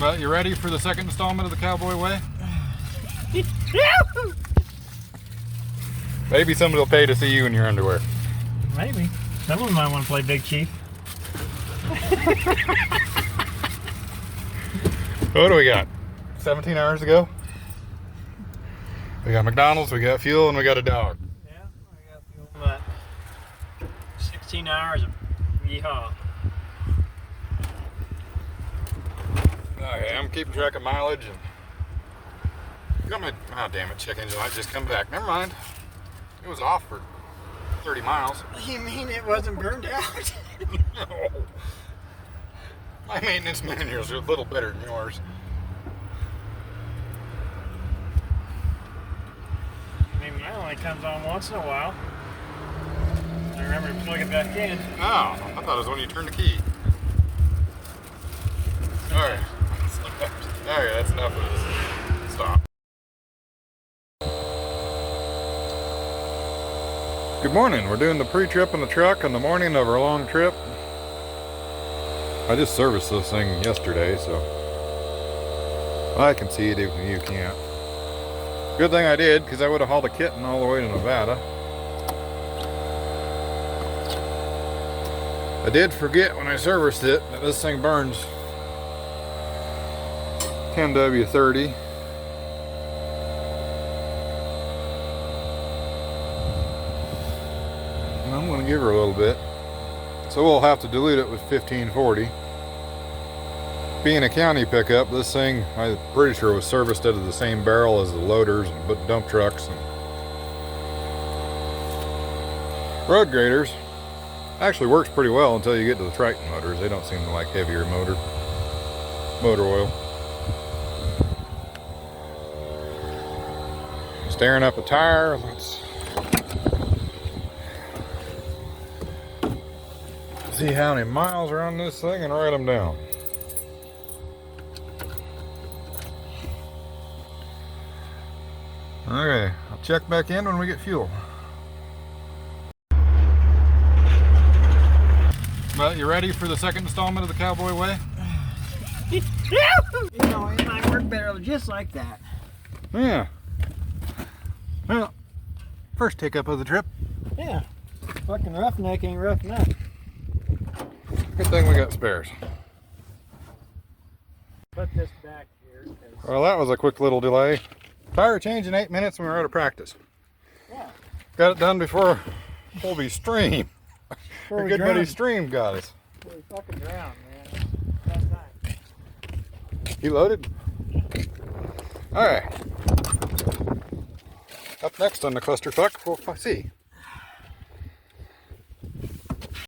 But you ready for the second installment of the Cowboy Way? Maybe somebody will pay to see you in your underwear. Maybe. Someone might want to play Big Chief. What do we got? 17 hours to go? We got McDonald's, we got fuel, and we got a dog. Yeah, I got fuel. But 16 hours of yeehaw. Okay, I'm keeping track of mileage and got my, oh damn it, check engine light just come back. Never mind. It was off for 30 miles. You mean it wasn't burned out? No. My maintenance manuals are a little better than yours. I mean, mine only comes on once in a while. I remember to plug it back in. Oh, I thought it was when you turned the key. Alright. Alright, that's enough of this. Stop. Good morning. We're doing the pre-trip in the truck on the morning of our long trip. I just serviced this thing yesterday, so I can see it even you can't. Good thing I did, because I would have hauled a kitten all the way to Nevada. I did forget when I serviced it that this thing burns 10W30. And I'm going to give her a little bit. So we'll have to dilute it with 1540. Being a county pickup, this thing, I'm pretty sure was serviced out of the same barrel as the loaders and dump trucks and road graders. Actually works pretty well until you get to the Triton motors. They don't seem to like heavier motor oil. Staring up a tire. Let's see how many miles are on this thing and write them down. Okay, I'll check back in when we get fuel. But you ready for the second installment of the Cowboy Way? You know, it might work better just like that. Yeah. Well, first hiccup of the trip. Yeah. Fucking roughneck ain't rough enough. Good thing we got spares. Put this back here. Well, that was a quick little delay. Tire change in 8 minutes and we were out of practice. Yeah. Got it done before Colby Stream. Our good buddy drowned. Stream got us. We fucking drowned, man. That's nice. He loaded? Alright. Up next on the clusterfuck, we'll see.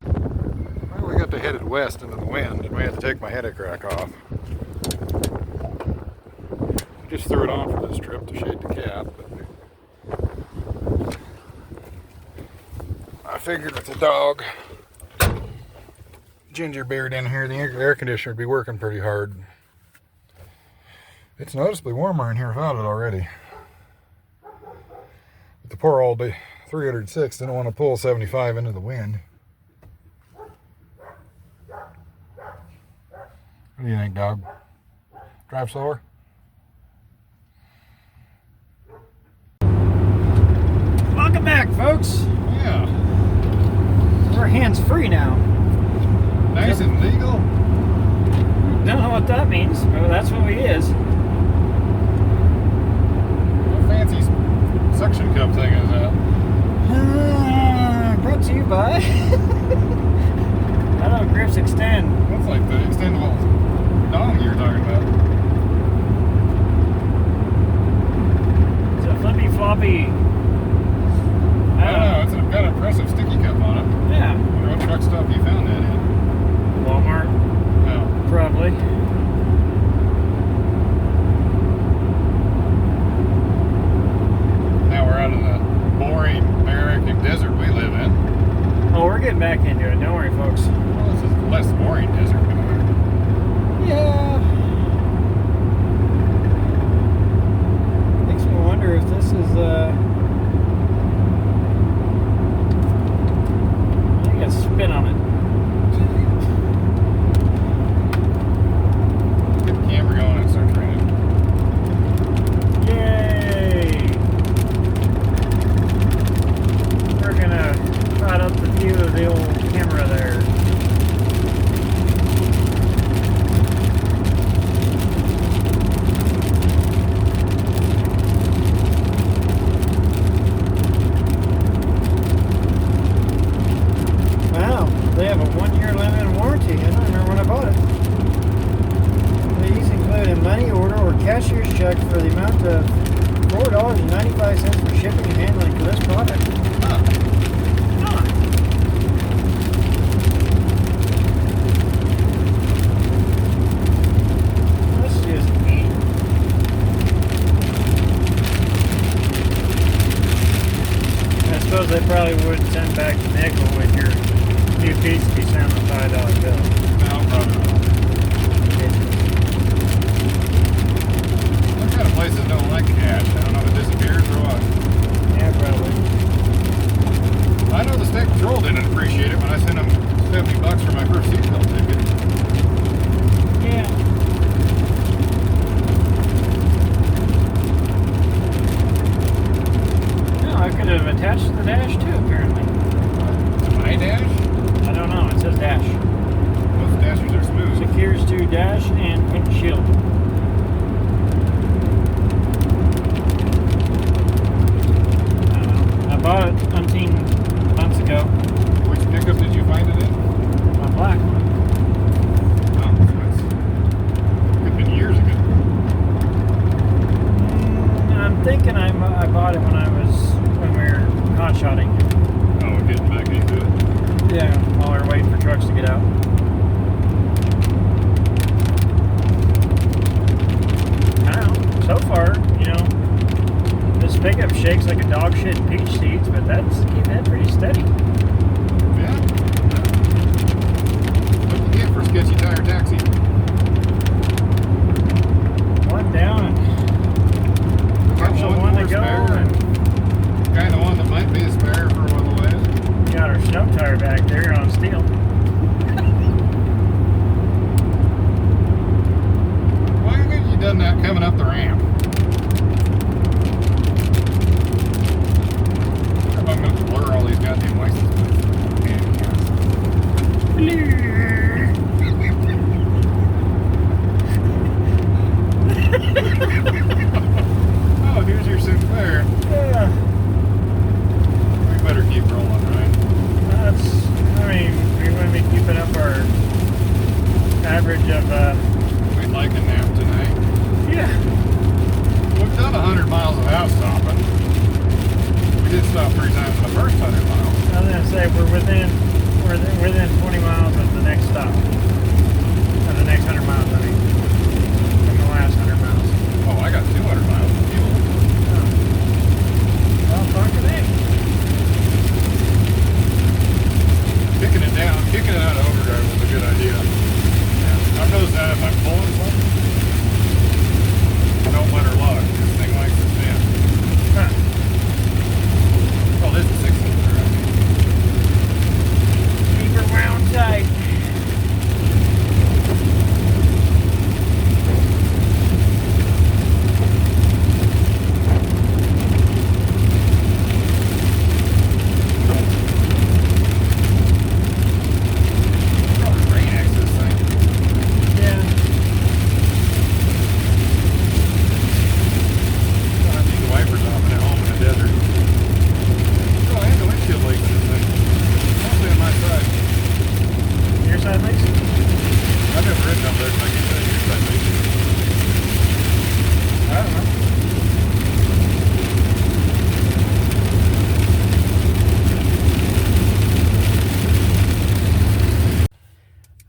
Well, we got to headed west into the wind and we had to take my headache rack off. Just threw it on for this trip to shade the cab, but I figured with the dog, Ginger Beard in here, the air conditioner would be working pretty hard. It's noticeably warmer in here without it already. But the poor old 306 didn't want to pull 75 into the wind. What do you think, dog? Drive slower? Welcome back, folks. Yeah. We're hands-free now. Nice and legal. Don't know what that means, but that's what it is. What fancy suction cup thing is that? Brought to you by... I don't know, grips extend. That's like the extendable dong you were talking about. It's a flippy floppy. I don't know, it's got an impressive sticky cup on it. Yeah. I wonder what truck stop you found that in. Walmart. No. Probably. Now we're out of the boring American desert we live in. Oh, we're getting back into it. Don't worry, folks. Well, this is less boring desert. Yeah. Makes me wonder if this is, I think it's spin on it. last year's check for the amount of $4.95 for shipping and handling for this product. Huh. Let's just eat. I suppose they probably would send back the nickel with your new piece to be sent on a $5 bill. No, probably not. What kind of places don't like cash? I don't know if it disappears or what. Yeah, probably. I know the state patrol didn't appreciate it when I sent them $70 for my first seatbelt ticket. Yeah. No, I could have attached to the dash too, apparently. My dash? I don't know, it says dash. Those dashers are smooth. Secures to dash and windshield. I don't know. I bought it umpteen months ago. Which pickup did you find it in? A black one. Oh, that's could have been years ago. I'm thinking I bought it when we were hot shotting. Oh, getting back into it. Yeah, while we were waiting for trucks to get out. I don't know. So far, this pickup shakes like a dog shit in peach seeds, but that's keeping it pretty steady. Yeah. What do you get for a sketchy tire taxi? One down and one to go. And Kind of one that might be a spare for a little ways. got our snow tire back there on steel. Why haven't you done that coming up the ramp? I'm going to blur all these goddamn license plates. Oh, here's your Sinclair. Yeah, We better keep rolling, right? we want to be keeping up our average of, We'd like a nap tonight. yeah. We've done 100 miles without stopping. We did stop 3 times in the first 100 miles. I was gonna say we're within 20 miles of the next stop. Of the next 100 miles, I mean. From the last 100 miles. Oh, I got 200 miles of fuel. Oh. Well, fucking A. Kicking it out of overdrive was a good idea. Yeah. I've noticed that if I'm pulling something, I don't let her lock. This thing likes to stand. Huh. Oh, this is 6-cylinder, I think. Keep her wound tight. Probably rain X this thing. Yeah. I need the wipers off and at home in the desert. Oh, and the windshield leaks in this thing. Mostly on my side. Your side leaks? I've never ridden up there, so I can't tell you your side leaks. I don't know.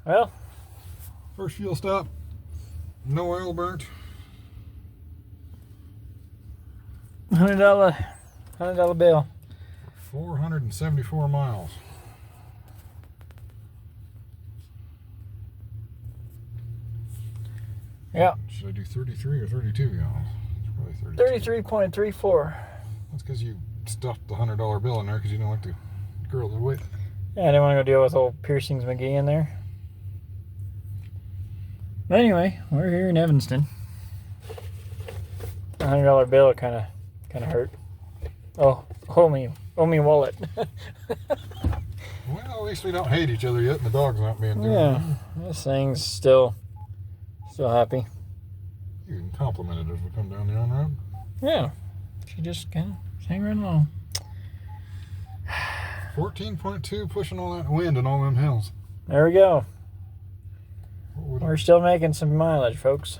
Well, First fuel stop. No oil burnt. $100 bill. 474 miles. Yeah, Should I do 33 or 32 gallons? It's probably 32. 33.34. That's because you stuffed the $100 bill in there because you don't like to girl the weight. Yeah, I didn't want to go deal with old Piercings McGee in there. But anyway, we're here in Evanston. A $100 bill kind of hurt. Oh, hold me wallet. Well, at least we don't hate each other yet, and the dog's not being doing Yeah, this thing's still happy. You can compliment it as we come down the on-road. Yeah, she just kind of sang right along. 14.2, pushing all that wind and all them hills. There we go. What would We're still making some mileage, folks.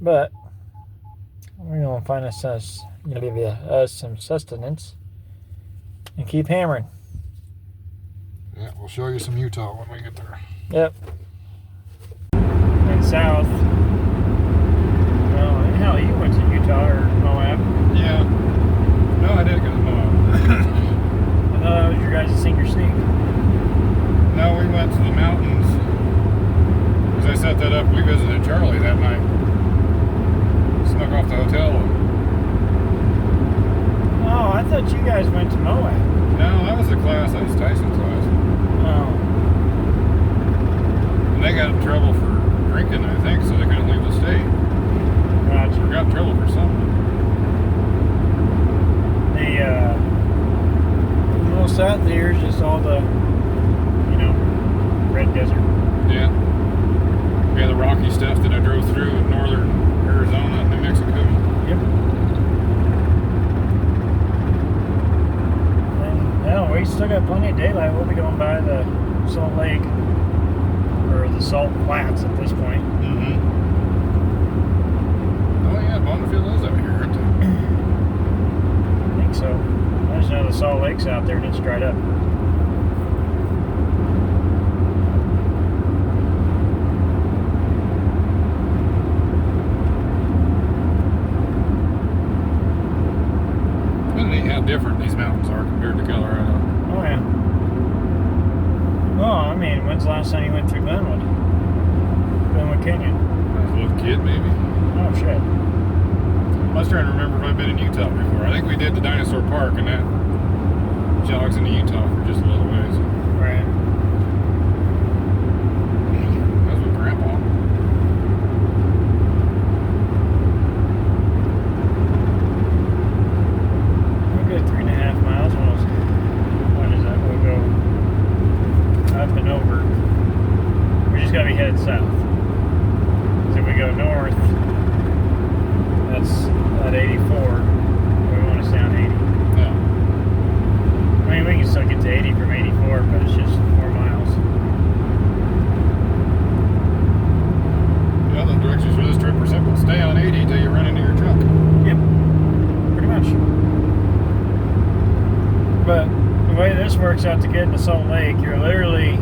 But we're gonna find us some sustenance and keep hammering. Yeah, we'll show you some Utah when we get there. Yep. And south. Well, hell, you went to Utah or Moab. Yeah. No, I did go to Moab. I thought that was your guys' senior sneak. No, we went to the mountains. As I set that up, we visited Charlie that night. Snuck off the hotel. Oh, I thought you guys went to Moab. No, that was the class. That was Tyson's class. Oh. And they got in trouble for drinking, I think, so they couldn't leave the state. Gotcha. Or got in trouble for something. The little south here is just all the, red desert. Yeah. Yeah, the rocky stuff that I drove through in northern Arizona and New Mexico. Yep. No, we still got plenty of daylight. We'll be going by the Salt Lake, or the Salt Flats at this point. Mm-hmm. Oh yeah, Bonneville is out here, aren't they? I think so. I just know the Salt Lake's out there and it's dried up. Different these mountains are compared to Colorado. Oh yeah. Well, I mean, when's the last time you went through Glenwood Canyon? I was a little kid, maybe. Oh shit. I was trying to remember if I've been in Utah before. I think we did the dinosaur park, and that jogs into Utah for just a little ways. Right. That was with Grandpa. We'll go 3.5 miles. What is that? We'll go up and over. We just gotta be headed south. So if we go north, that's at 84. We want to stay on 80. Yeah. I mean, we can still get to 80 from 84, but it's just 4 miles. Yeah, the directions for this trip are simple. Stay on 80 till you run into your truck. Yep. Pretty much. But the way this works out to get into Salt Lake, you're literally,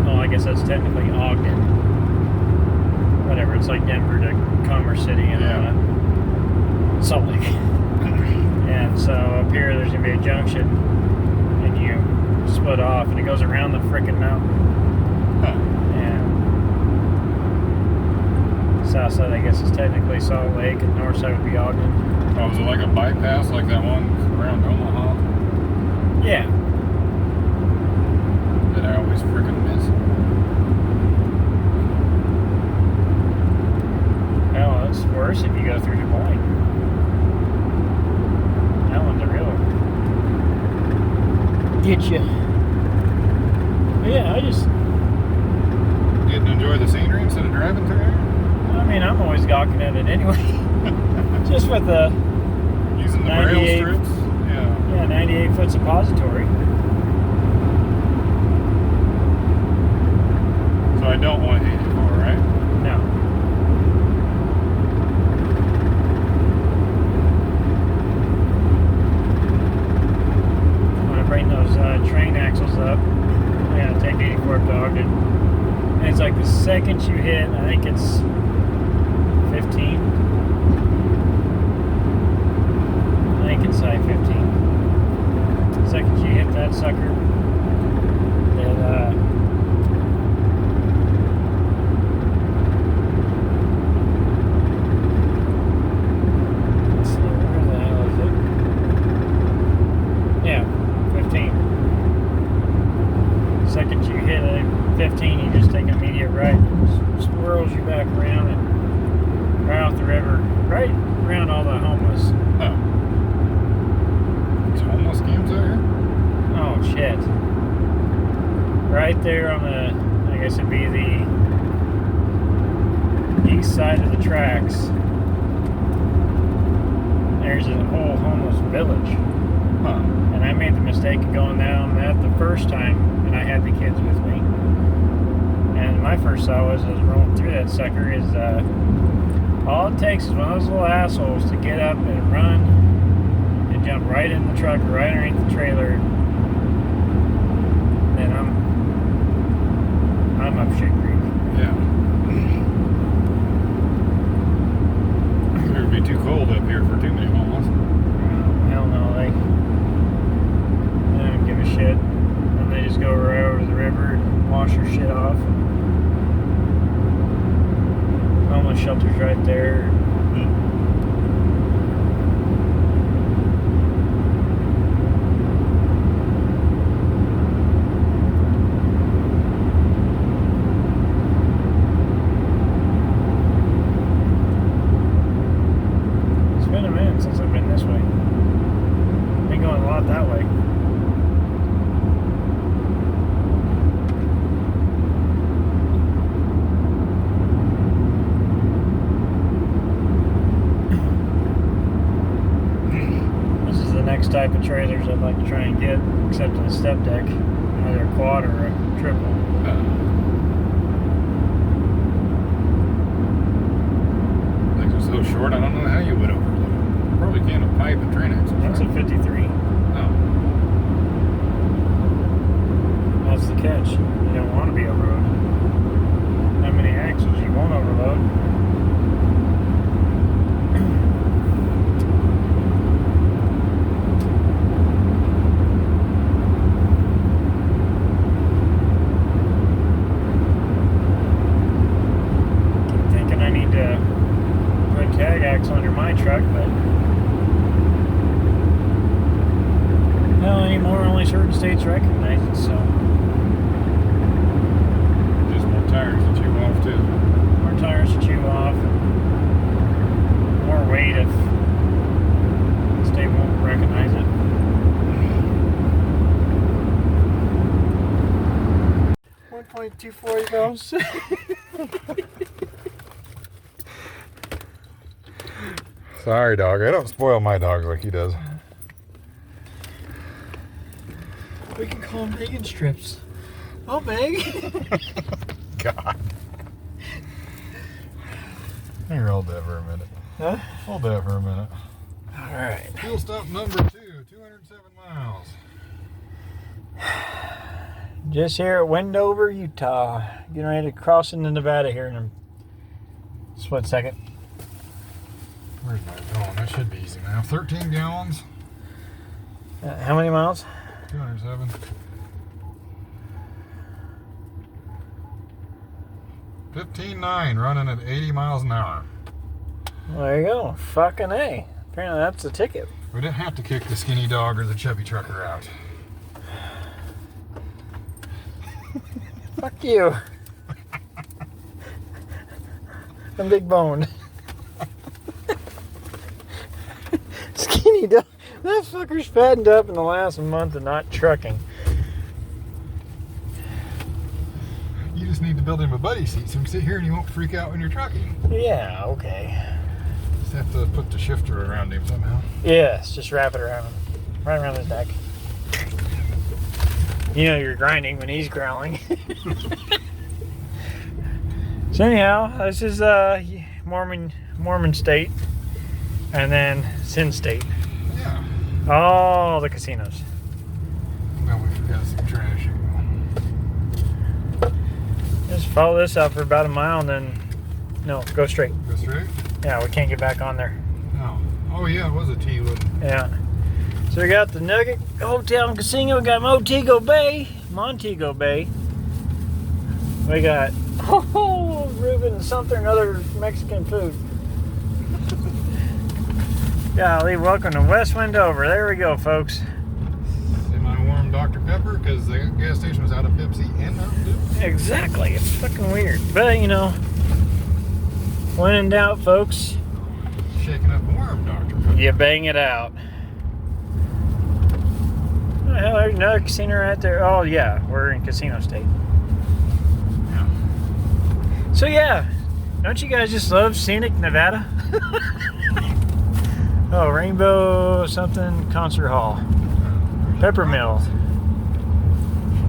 well, I guess that's technically Ogden. Whatever, it's like Denver to Commerce City and Salt Lake. And so up here, there's going to be a junction, and you split off, and it goes around the frickin' mountain. Huh. And south side, I guess, is technically Salt Lake, and north side would be Ogden. Oh, was it like a bypass like that one around Omaha Yeah. that I always freaking miss? Hell, it's worse if you go through Des Moines. That one's a real get you. But yeah, I just, Getting to enjoy the scenery instead of driving through here? I mean, I'm always gawking at it anyway. Just with the Using the 98 rail strips? Yeah. 98-foot suppository. So I don't want 84, right? No. I'm gonna bring those train axles up. I gotta take 84 up to Ogden. And it's like the second you hit, I think it's 15. I think it's like 15. The second you hit that sucker, then let's see, where the hell is it? Yeah, 15. The second you hit 15, you just take an immediate right. It swirls you back around and right off the river, right around all the homeless. Oh. There's homeless camps out here? Oh shit. Right there on the, I guess it'd be the east side of the tracks. There's a whole homeless village. Huh. And I made the mistake of going down that the first time, and I had the kids with me. And my I first saw was rolling through that sucker is all it takes is one of those little assholes to get up and run and jump right in the truck, right underneath the trailer. And I'm up shit creek. Yeah. It would be too cold up here for too many miles. Hell no, they don't give a shit. And they just go right over to the river and wash their shit off. Homeless shelter's right there. It's been a minute since I've been this way. Been going a lot that way. Type of trailers I'd like to try and get, except on a step deck, either a quad or a triple. Things are so short, I don't know how you would overload. Probably can't with pipe and train axles. That's right? a 53. Oh. That's the catch. You don't want to be overloaded. How many axles you won't overload? Under my truck, but no anymore. Only certain states recognize it, so Just more tires to chew off too. more tires to chew off, and more weight if the state won't recognize it. .240 pounds. Sorry, dog. I don't spoil my dogs like he does. We can call them bacon strips. Oh, big. God. Here, hold that for a minute. Huh? Hold that for a minute. All right. Fuel stop number 2, 207 miles. Just here at Wendover, Utah. Getting ready to cross into Nevada here in a split second. Where's my going? That should be easy now. 13 gallons. How many miles? 207. 15.9 running at 80 miles an hour. Well, there you go. Fucking A. Apparently that's the ticket. We didn't have to kick the skinny dog or the chubby trucker out. Fuck you. I'm big boned. Skinny dog. That fucker's fattened up in the last month of not trucking. You just need to build him a buddy seat so he can sit here and you won't freak out when you're trucking. Yeah, okay. Just have to put the shifter around him somehow. Yes, just wrap it around him. Right around his neck. You know you're grinding when he's growling. So anyhow, this is Mormon State. And then Sin State. Yeah. All the casinos. Well, we forgot some trash. Just follow this up for about a mile and then, no, go straight. Go straight? Yeah, we can't get back on there. Oh. Oh yeah, it was a T, wasn't it? Yeah. So we got the Nugget Hotel and Casino. We got Montego Bay. We got Reuben something or other Mexican food. Golly, welcome to West Wendover. There we go, folks. Semi-warm Dr. Pepper because the gas station was out of Pepsi and Mountain Dew. Exactly. It's fucking weird. But, you know, when in doubt, folks, Shaking up warm Dr. Pepper. you bang it out. Oh, hell, there's another casino right there. Oh, yeah, we're in Casino State. Yeah. So, yeah, don't you guys just love scenic Nevada? Oh, Rainbow something concert hall. Pepper Mill.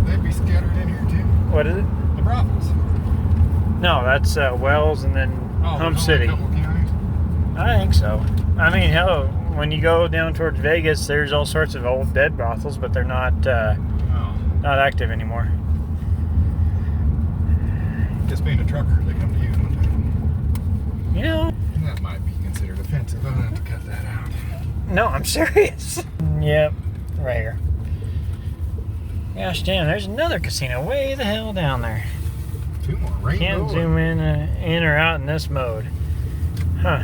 They'd be scattered in here too. What is it? The brothels. No, that's Wells and then Hump there's City. only a couple counties? I think so. I mean, hell, when you go down towards Vegas, there's all sorts of old dead brothels, but they're not not active anymore. Just being a trucker, they come to you, don't they? You know, That might be considered offensive. I'm gonna have to cut that out. no, I'm serious. Yep, right here. Gosh damn, there's another casino way the hell down there. 2 more. Rainbow. Can't zoom in or out in this mode. Huh.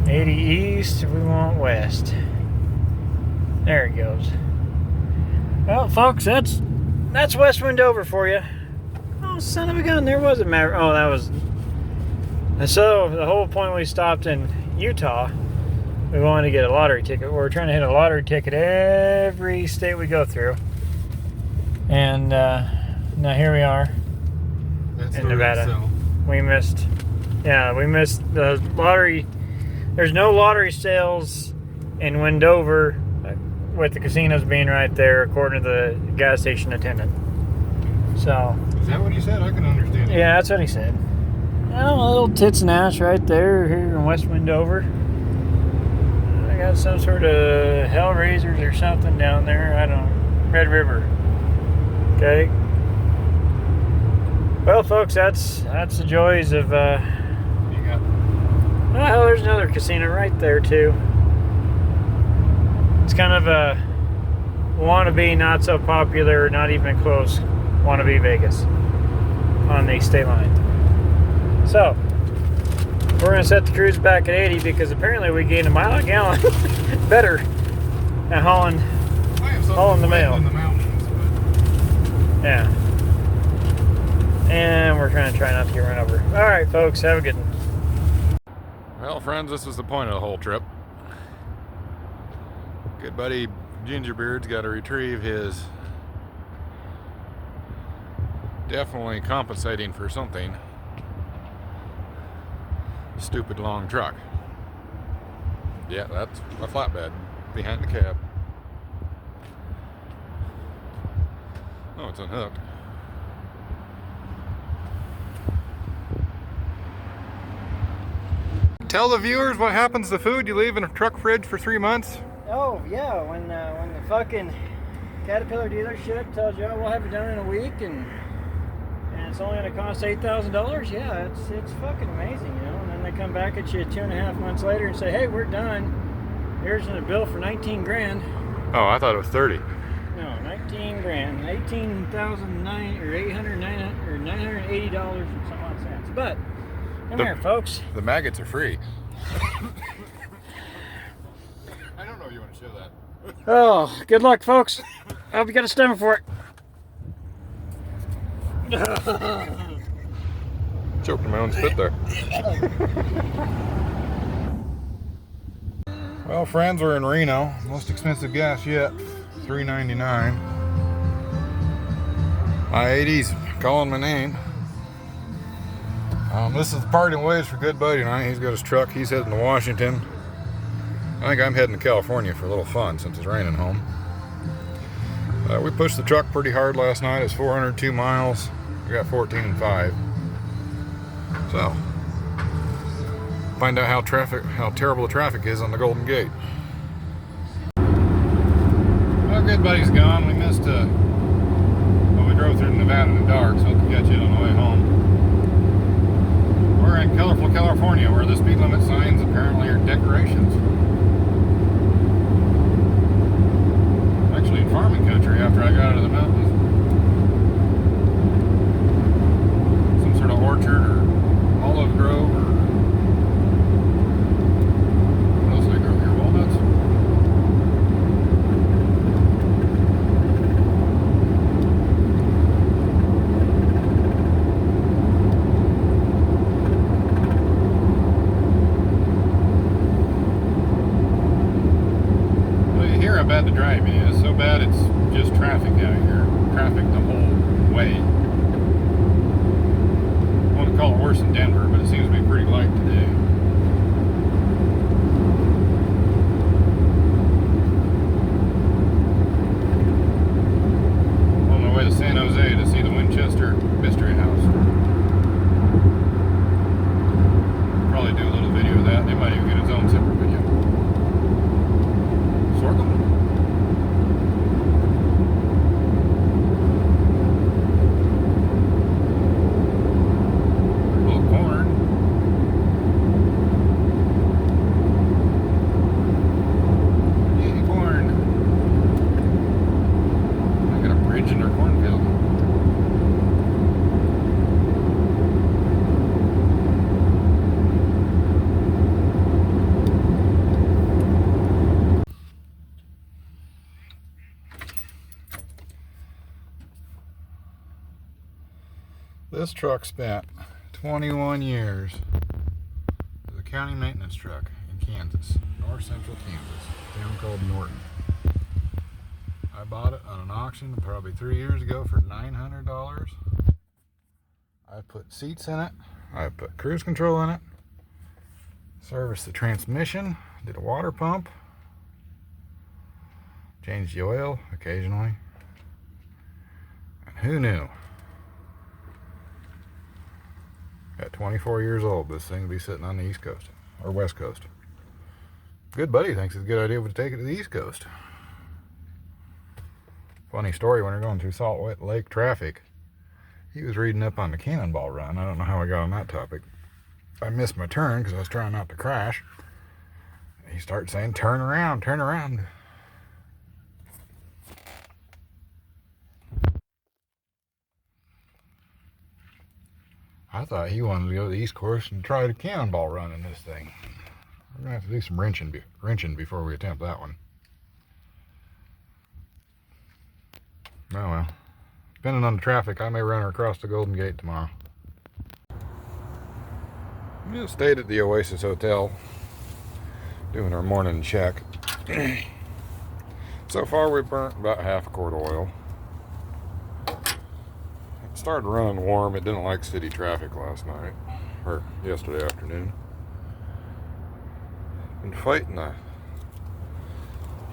80 east, we want west. There it goes. Well, folks, that's West Wendover for you. Oh, son of a gun, there was a map. Oh, that was... And so, the whole point we stopped in Utah, we wanted to get a lottery ticket. We're trying to hit a lottery ticket every state we go through. And now here we are in Nevada. We missed the lottery. There's no lottery sales in Wendover with the casinos being right there, according to the gas station attendant. So. Is that what he said? I can understand. Yeah, that's what he said. Oh, a little tits and ass right there here in West Wendover. I got some sort of Hellraisers or something down there. I don't know. Red River. Okay. Well, folks, that's the joys of. You got. Oh, there's another casino right there too. It's kind of a wannabe, not so popular, not even close, wannabe Vegas on the state line. So, we're going to set the cruise back at 80 because apparently we gained a mile a gallon better at hauling the mail. In the mountains, but... Yeah. And we're trying not to get run over. All right, folks, have a good one. Well, friends, this is the point of the whole trip. Good buddy Gingerbeard's got to retrieve his definitely compensating for something stupid long truck. Yeah, that's a flatbed behind the cab. Oh, it's unhooked. Tell the viewers what happens to food you leave in a truck fridge for 3 months. Oh, yeah, when the fucking Caterpillar dealership tells you, oh, we'll have it done in a week, and it's only going to cost $8,000, yeah, it's fucking amazing, you know. And then they come back at you 2.5 months later and say, hey, we're done. Here's a bill for 19 grand. Oh, I thought it was 30. No, 19 grand, $980 and some odd cents. But come here, folks. The maggots are free. I don't know if you want to show that. Oh, good luck, folks. I hope you got a stomach for it. Choked in my own spit there. Well, friends, we're in Reno. Most expensive gas yet, $3.99. I-80's calling my name. This is the parting ways for good buddy and I. He's got his truck. He's heading to Washington. I think I'm heading to California for a little fun since it's raining home. We pushed the truck pretty hard last night. It's 402 miles. We got 14.5. So, find out how terrible the traffic is on the Golden Gate. Well, good buddy's gone. We missed we drove through Nevada in the dark, so we'll catch you on the way home. We're in colorful California, where the speed limit signs apparently are decorations. Actually in farming country after I got out of the mountains. Some sort of orchard or olive grove or what else they grow here? Walnuts? Well, you hear how bad the driving is. So bad it's just traffic out here. Traffic the whole way. I want to call it worse than Denver, but it seems to be pretty light today. On my way to San Jose to see the Winchester Mystery House. This truck spent 21 years as a county maintenance truck in Kansas, north central Kansas, a town called Norton. I bought it on an auction probably 3 years ago for $900. I put seats in it, I put cruise control in it, serviced the transmission, did a water pump, changed the oil occasionally, and who knew? At 24 years old, this thing will be sitting on the East Coast, or West Coast. Good buddy thinks it's a good idea to take it to the East Coast. Funny story, when we're going through Salt Lake traffic, he was reading up on the Cannonball Run. I don't know how I got on that topic. I missed my turn because I was trying not to crash. He started saying, turn around, turn around. I thought he wanted to go to the East Coast and try the Cannonball Run in this thing. We're going to have to do some wrenching before we attempt that one. Oh well. Depending on the traffic, I may run her across the Golden Gate tomorrow. We just stayed at the Oasis Hotel, doing our morning check. So far we've burnt about half a quart of oil. It started running warm. It didn't like city traffic last night, or yesterday afternoon. Been fighting a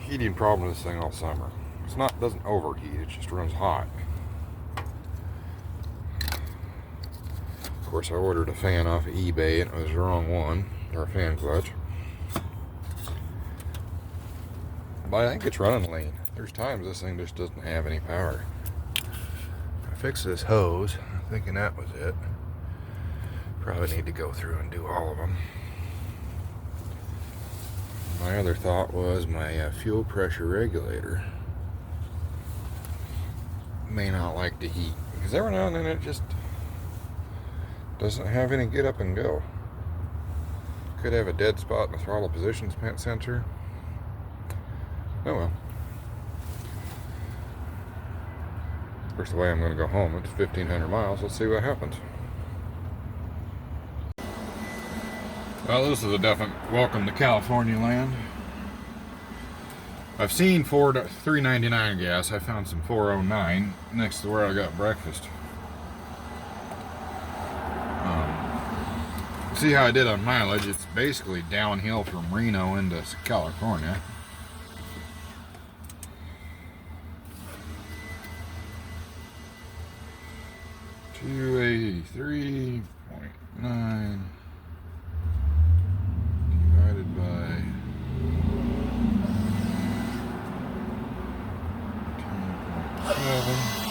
heating problem with this thing all summer. It doesn't overheat, it just runs hot. Of course, I ordered a fan off of eBay and it was the wrong one, or a fan clutch. But I think it's running lean. There's times this thing just doesn't have any power. I fixed this hose, thinking that was it. Probably need to go through and do all of them. My other thought was my fuel pressure regulator may not like to heat, because every now and then it just doesn't have any get up and go. Could have a dead spot in the throttle position sensor. Oh well. First, the way I'm going to go home, it's 1,500 miles. Let's see what happens. Well, this is a definite welcome to California land. I've seen Ford $3.99 gas. I found some $4.09 next to where I got breakfast. See how I did on mileage? It's basically downhill from Reno into California. $283.9 divided by 10.7.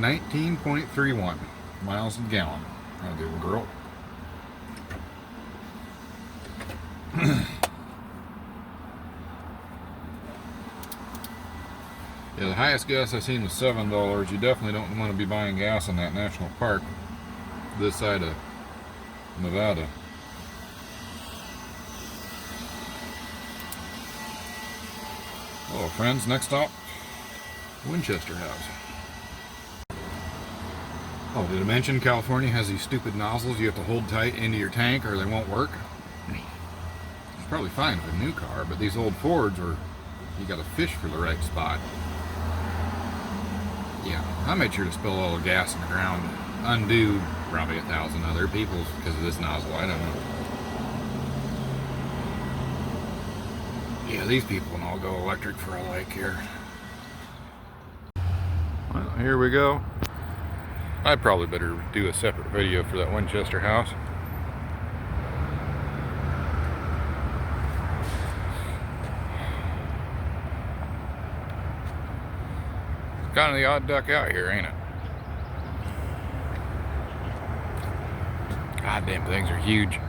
19.31 miles a gallon. I'll do a girl. Yeah, the highest gas I've seen was $7. You definitely don't want to be buying gas in that national park this side of Nevada. Hello friends, next stop, Winchester House. Oh, did I mention California has these stupid nozzles you have to hold tight into your tank or they won't work? It's probably fine with a new car, but these old Fords are, you gotta fish for the right spot. Yeah, I made sure to spill all the gas in the ground. Undo probably 1,000 other people's because of this nozzle, I don't know. Yeah, these people can all go electric for all I care. Well, here we go. I probably better do a separate video for that Winchester house. It's kind of the odd duck out here, ain't it? God damn, things are huge.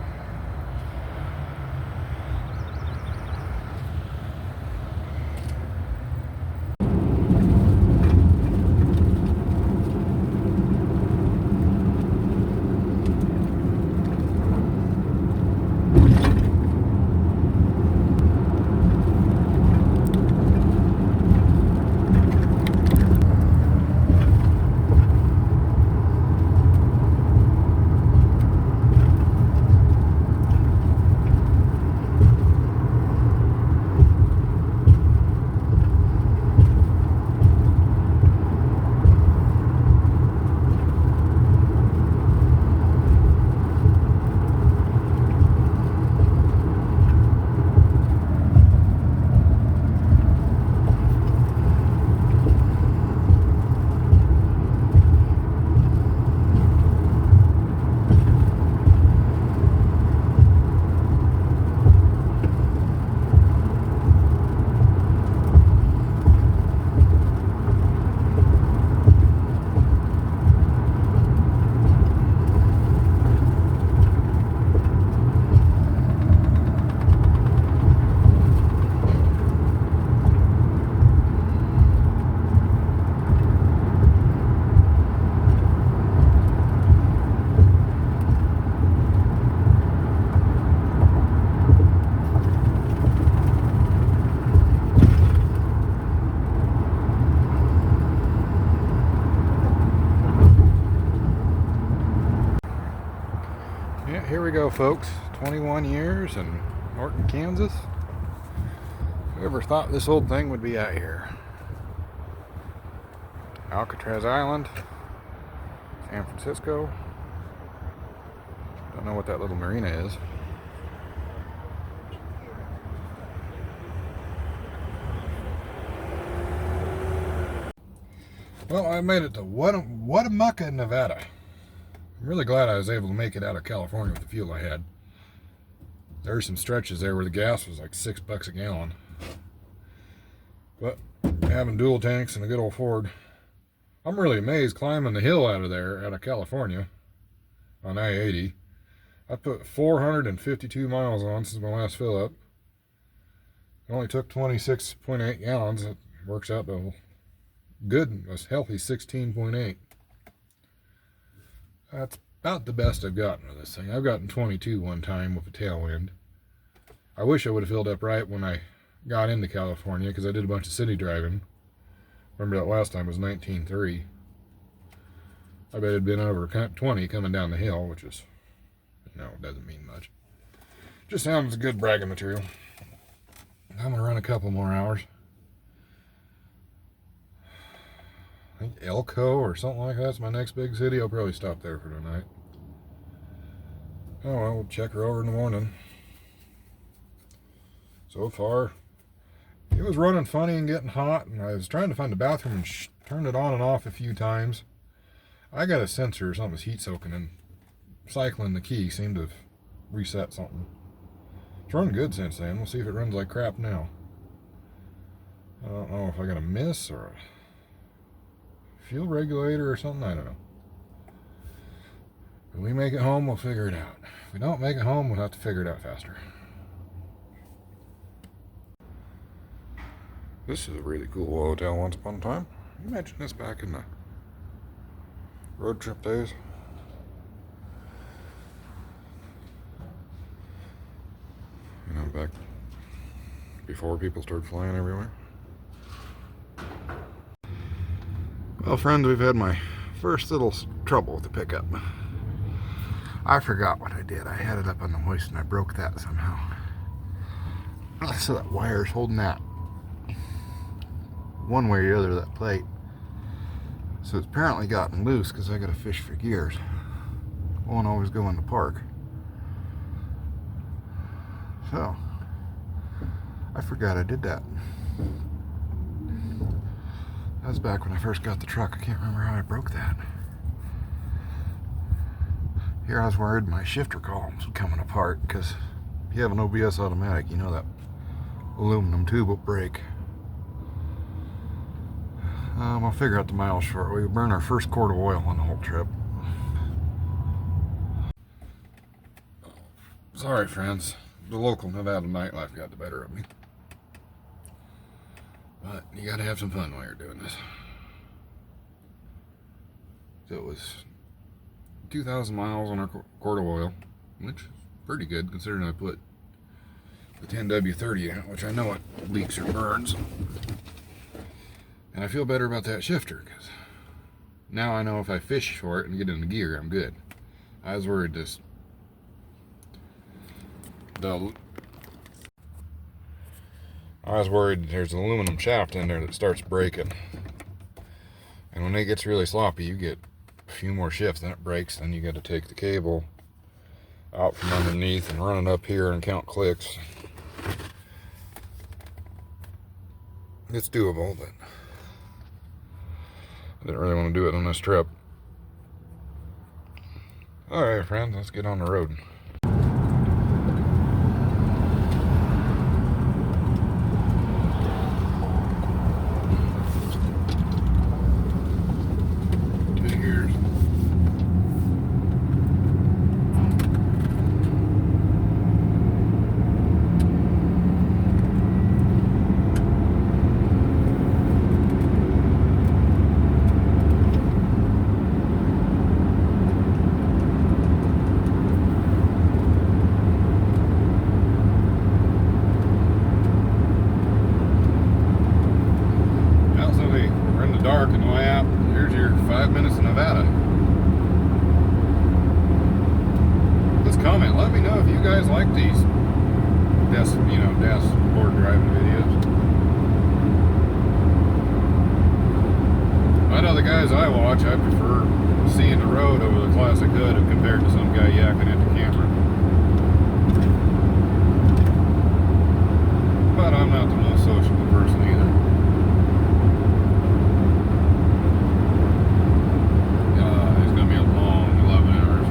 Alright, here we go, folks. 21 years in Norton, Kansas. Whoever thought this old thing would be out here? Alcatraz Island, San Francisco. Don't know what that little marina is. Well, I made it to Watamaca, Nevada. I'm really glad I was able to make it out of California with the fuel I had. There were some stretches there where the gas was like $6 a gallon. But having dual tanks and a good old Ford, I'm really amazed climbing the hill out of there, out of California, on I-80. I put 452 miles on since my last fill up. It only took 26.8 gallons. It works out to good, a healthy 16.8. That's about the best I've gotten with this thing. I've gotten 22 one time with a tailwind. I wish I would have filled up right when I got into California, because I did a bunch of city driving. Remember that last time was 19.3. I bet it'd been over 20 coming down the hill, which is, doesn't mean much. Just sounds good bragging material. I'm going to run a couple more hours. I think Elko or something like that's my next big city. I'll probably stop there for tonight. Oh well, we'll check her over in the morning. So far, it was running funny and getting hot, and I was trying to find the bathroom and turned it on and off a few times. I got a sensor or something was heat soaking, and cycling the key seemed to have reset something. It's run good since then. We'll see if it runs like crap now. I don't know if I got a miss or a fuel regulator or something, I don't know. If we make it home, we'll figure it out. If we don't make it home, we'll have to figure it out faster. This is a really cool hotel once upon a time. Can you imagine this back in the road trip days? Back before people started flying everywhere. Well, friends, we've had my first little trouble with the pickup. I forgot what I did. I had it up on the hoist and I broke that somehow. So that wire's holding that one way or the other, that plate. So it's apparently gotten loose because I got to fish for gears. Won't always go in the park. So I forgot I did that. That was back when I first got the truck. I can't remember how I broke that. Here I was worried my shifter columns were coming apart, because if you have an OBS automatic, you know that aluminum tube will break. I'll figure out the miles shortly. We'll burn our first quart of oil on the whole trip. Sorry, friends. The local Nevada nightlife got the better of me. But you gotta have some fun while you're doing this. So it was 2,000 miles on our quart of oil, which is pretty good considering I put the 10W30 in it, which I know it leaks or burns. And I feel better about that shifter, because now I know if I fish for it and get in the gear, I'm good. I was worried there's an aluminum shaft in there that starts breaking. And when it gets really sloppy, you get a few more shifts, then it breaks, then you got to take the cable out from underneath and run it up here and count clicks. It's doable, but I didn't really want to do it on this trip. Alright, friends, let's get on the road. Dark and way out. Here's your 5 minutes in Nevada. Let's comment. Let me know if you guys like these dashboard driving videos. I know the guys I watch, I prefer seeing the road over the classic hood compared to some guy yakking at the camera. But I'm not the most sociable person either. It's going to be a long 11 hours.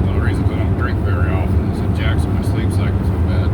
One of the reasons I don't drink very often is it jacks my sleep cycle so bad.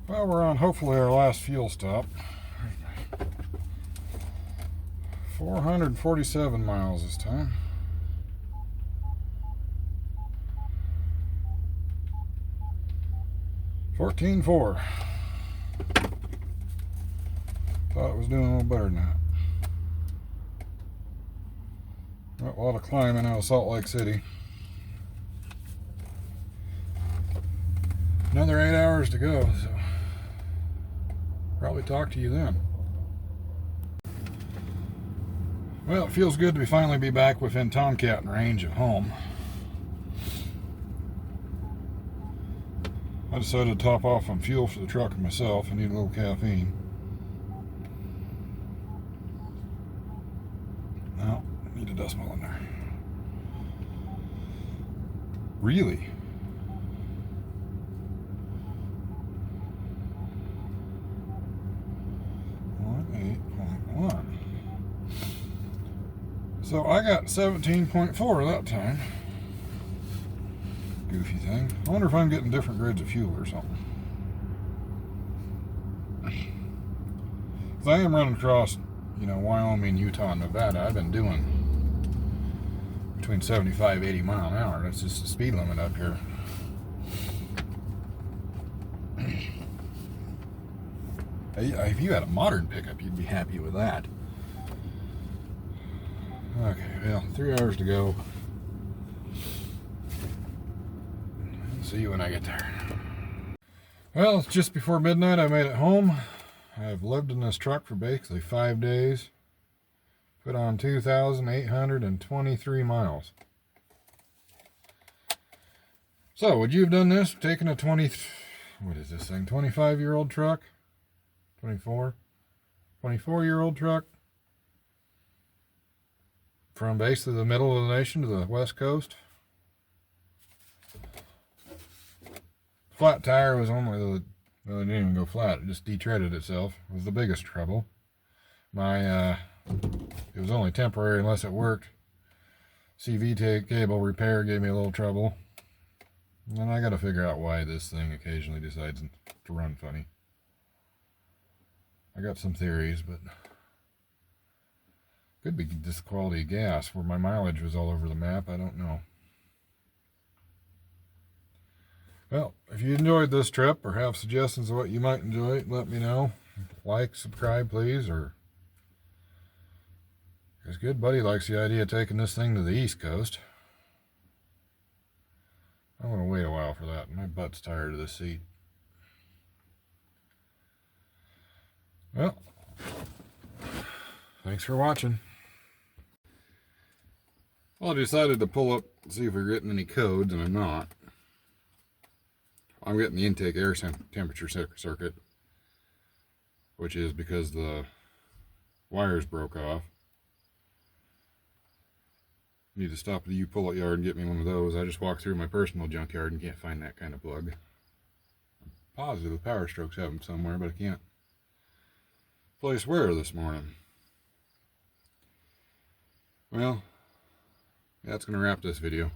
Well, we're on hopefully our last fuel stop. 447 miles this time. $14.4. Thought it was doing a little better than that. Got a lot of climbing out of Salt Lake City. Another 8 hours to go, so probably talk to you then. Well, it feels good to finally be back within Tomcat range of home. I decided to top off on fuel for the truck myself. I need a little caffeine. No, need a decimal in there. Really? So I got 17.4 that time. Goofy thing. I wonder if I'm getting different grades of fuel or something. I am running across, Wyoming, Utah, and Nevada. I've been doing between 75 and 80 mile an hour. That's just the speed limit up here. If you had a modern pickup, you'd be happy with that. Okay, well, 3 hours to go. See you when I get there. Well, it's just before midnight. I made it home. I've lived in this truck for basically 5 days. Put on 2,823 miles. So, would you have done this? Taken a 25-year-old truck? 24-year-old truck? From basically the middle of the nation to the west coast? Flat tire was only the... Well, it didn't even go flat. It just detreaded itself. It was the biggest trouble. It was only temporary unless it worked. CV cable repair gave me a little trouble. And I got to figure out why this thing occasionally decides to run funny. I got some theories, but could be this quality of gas where my mileage was all over the map. I don't know. Well, if you enjoyed this trip or have suggestions of what you might enjoy, let me know. Like, subscribe, please, or this good buddy likes the idea of taking this thing to the East Coast. I'm going to wait a while for that. My butt's tired of this seat. Well, thanks for watching. Well, I decided to pull up and see if we're getting any codes, and I'm not. I'm getting the intake air temperature circuit, which is because the wires broke off. Need to stop at the U-Pull-Out yard and get me one of those. I just walked through my personal junkyard and can't find that kind of plug. I'm positive the Power Strokes have them somewhere, but I can't place where this morning. Well, that's going to wrap this video.